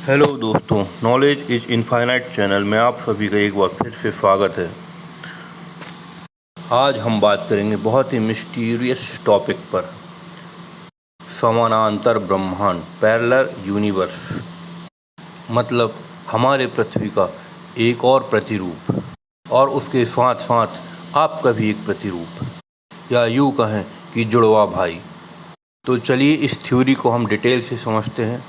Hello दोस्तों, knowledge is infinite channel में आप सभी का एक बार फिर से स्वागत है। आज हम बात करेंगे बहुत ही मिस्टीरियस टॉपिक पर, समानांतर ब्रह्मांड, पैरेलल यूनिवर्स। मतलब हमारे पृथ्वी का एक और प्रतिरूप, और उसके साथ साथ आपका भी एक प्रतिरूप, या यूँ कहें कि जुड़वा भाई। तो चलिए इस थ्योरी को हम डिटेल से समझते हैं।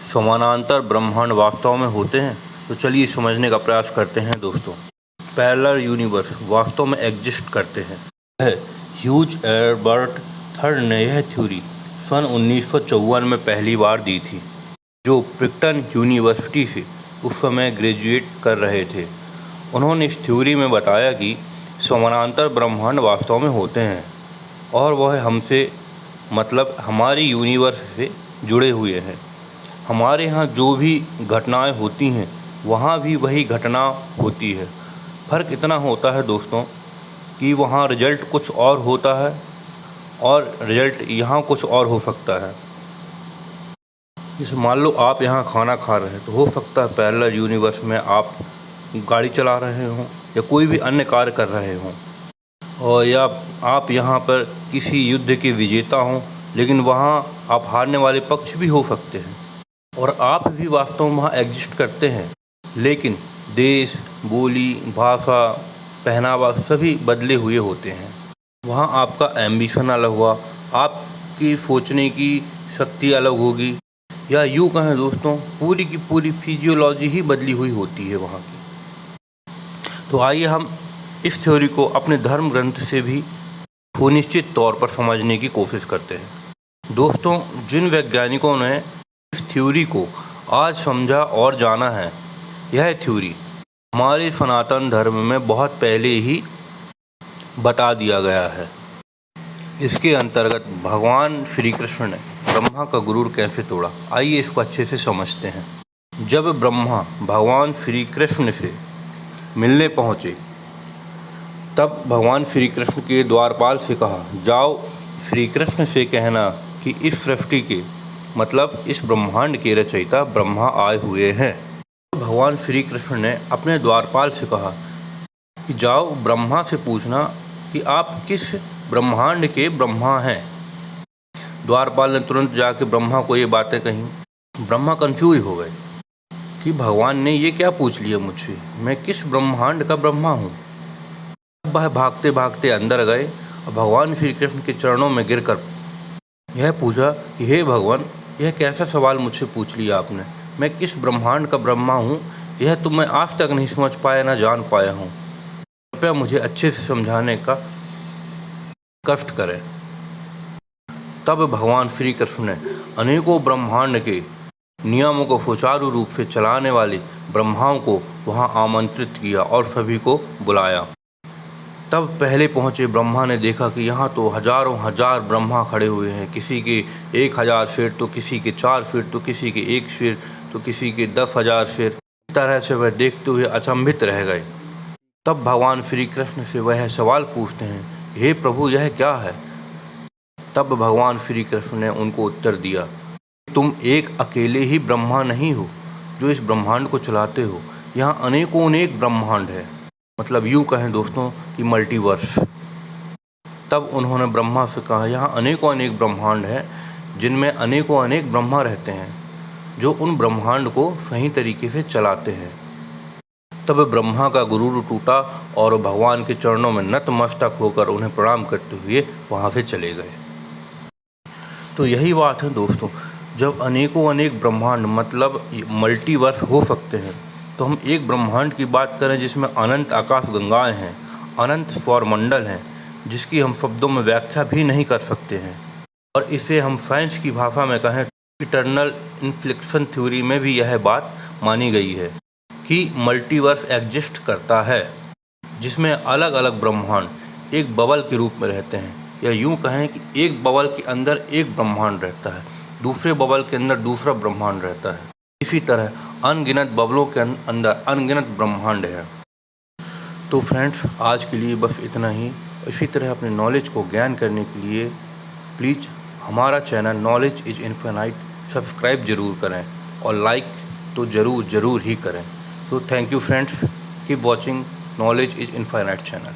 समानांतर ब्रह्मांड वास्तव में होते हैं? तो चलिए समझने का प्रयास करते हैं दोस्तों। पैरेलल यूनिवर्स वास्तव में एग्जिस्ट करते हैं। ह्यूज एडवर्ड थर्ड ने यह थ्योरी सन 1954 में पहली बार दी थी, जो प्रिंसटन यूनिवर्सिटी से उस समय ग्रेजुएट कर रहे थे। उन्होंने इस थ्योरी में बताया कि समानांतर ब्रह्मांड वास्तव में होते हैं और वह हमसे मतलब हमारी यूनिवर्स से जुड़े हुए हैं। हमारे यहाँ जो भी घटनाएं होती हैं वहाँ भी वही घटना होती है। फ़र्क इतना होता है दोस्तों कि वहाँ रिजल्ट कुछ और होता है और रिजल्ट यहाँ कुछ और हो सकता है। जैसे मान लो आप यहाँ खाना खा रहे हैं, तो हो सकता है पैरेलल यूनिवर्स में आप गाड़ी चला रहे हों या कोई भी अन्य कार्य कर रहे हों, और या आप यहाँ पर किसी युद्ध के विजेता हों, लेकिन वहाँ आप हारने वाले पक्ष भी हो सकते हैं। और आप भी वास्तव में वहाँ एग्जिस्ट करते हैं, लेकिन देश, बोली, भाषा, पहनावा सभी बदले हुए होते हैं। वहाँ आपका एम्बिशन अलग हुआ, आपकी सोचने की शक्ति अलग होगी, या यूँ कहें दोस्तों पूरी की पूरी फिजियोलॉजी ही बदली हुई होती है वहाँ की। तो आइए हम इस थ्योरी को अपने धर्म ग्रंथ से भी सुनिश्चित तौर पर समझने की कोशिश करते हैं। दोस्तों, जिन वैज्ञानिकों ने इस थ्योरी को आज समझा और जाना है, यह थ्योरी हमारे सनातन धर्म में बहुत पहले ही बता दिया गया है। इसके अंतर्गत भगवान श्री कृष्ण ने ब्रह्मा का गुरूर कैसे तोड़ा, आइए इसको अच्छे से समझते हैं। जब ब्रह्मा भगवान श्री कृष्ण से मिलने पहुँचे, तब भगवान श्री कृष्ण के द्वारपाल से कहा, जाओ श्री कृष्ण से कहना कि इस सृष्टि के मतलब इस ब्रह्मांड के रचयिता ब्रह्मा आए हुए हैं। भगवान श्री कृष्ण ने अपने द्वारपाल से कहा कि जाओ ब्रह्मा से पूछना कि आप किस ब्रह्मांड के ब्रह्मा हैं। द्वारपाल ने तुरंत जाके ब्रह्मा को ये बातें कहीं। ब्रह्मा कंफ्यूज हो गए कि भगवान ने ये क्या पूछ लिया मुझसे, मैं किस ब्रह्मांड का ब्रह्मा हूँ। वह भागते भागते अंदर गए और भगवान श्री कृष्ण के चरणों में गिरकर यह पूछा कि हे भगवान, यह कैसा सवाल मुझसे पूछ लिया आपने, मैं किस ब्रह्मांड का ब्रह्मा हूँ, यह तो मैं आज तक नहीं समझ पाया, ना जान पाया हूँ। कृपया मुझे अच्छे से समझाने का कष्ट करें। तब भगवान श्री कृष्ण ने अनेकों ब्रह्मांड के नियमों को सुचारू रूप से चलाने वाले ब्रह्माओं को वहाँ आमंत्रित किया और सभी को बुलाया। तब पहले पहुँचे ब्रह्मा ने देखा कि यहाँ तो हजारों हजार ब्रह्मा खड़े हुए हैं, किसी के 1000 सिर, तो किसी के 4 सिर, तो किसी के 1 सिर, तो किसी के 10,000 सिर। इस तरह से वह देखते हुए अचंभित रह गए। तब भगवान श्री कृष्ण से वह सवाल पूछते हैं, हे प्रभु, यह क्या है? तब भगवान श्री कृष्ण ने उनको उत्तर दिया, तुम एक अकेले ही ब्रह्मा नहीं हो जो इस ब्रह्मांड को चलाते हो, यहाँ अनेकों अनेक ब्रह्मांड है। मतलब यूँ कहें दोस्तों कि मल्टीवर्स। तब उन्होंने ब्रह्मा से कहा, यहाँ अनेकों अनेक ब्रह्मांड हैं जिनमें अनेकों अनेक ब्रह्मा रहते हैं जो उन ब्रह्मांड को सही तरीके से चलाते हैं। तब ब्रह्मा का गुरूर टूटा और भगवान के चरणों में नतमस्तक होकर उन्हें प्रणाम करते हुए वहाँ से चले गए। तो यही बात है दोस्तों, जब अनेकों अनेक ब्रह्मांड मतलब मल्टीवर्स हो सकते हैं, तो हम एक ब्रह्मांड की बात करें जिसमें अनंत आकाश गंगाएँ हैं, अनंत सौरमंडल हैं, जिसकी हम शब्दों में व्याख्या भी नहीं कर सकते हैं। और इसे हम साइंस की भाषा में कहें, इटर्नल इन्फ्लेक्शन थ्योरी में भी यह बात मानी गई है कि मल्टीवर्स एग्जिस्ट करता है, जिसमें अलग अलग ब्रह्मांड एक बबल के रूप में रहते हैं, या यूँ कहें कि एक बबल के अंदर एक ब्रह्मांड रहता है, दूसरे बबल के अंदर दूसरा ब्रह्मांड रहता है। इसी तरह अनगिनत बबलों के अंदर अनगिनत ब्रह्मांड है। तो फ्रेंड्स, आज के लिए बस इतना ही। इसी तरह अपने नॉलेज को ज्ञान करने के लिए प्लीज़ हमारा channel knowledge is infinite subscribe ज़रूर करें। और लाइक तो ज़रूर ही करें। तो thank you friends, keep watching knowledge is infinite channel.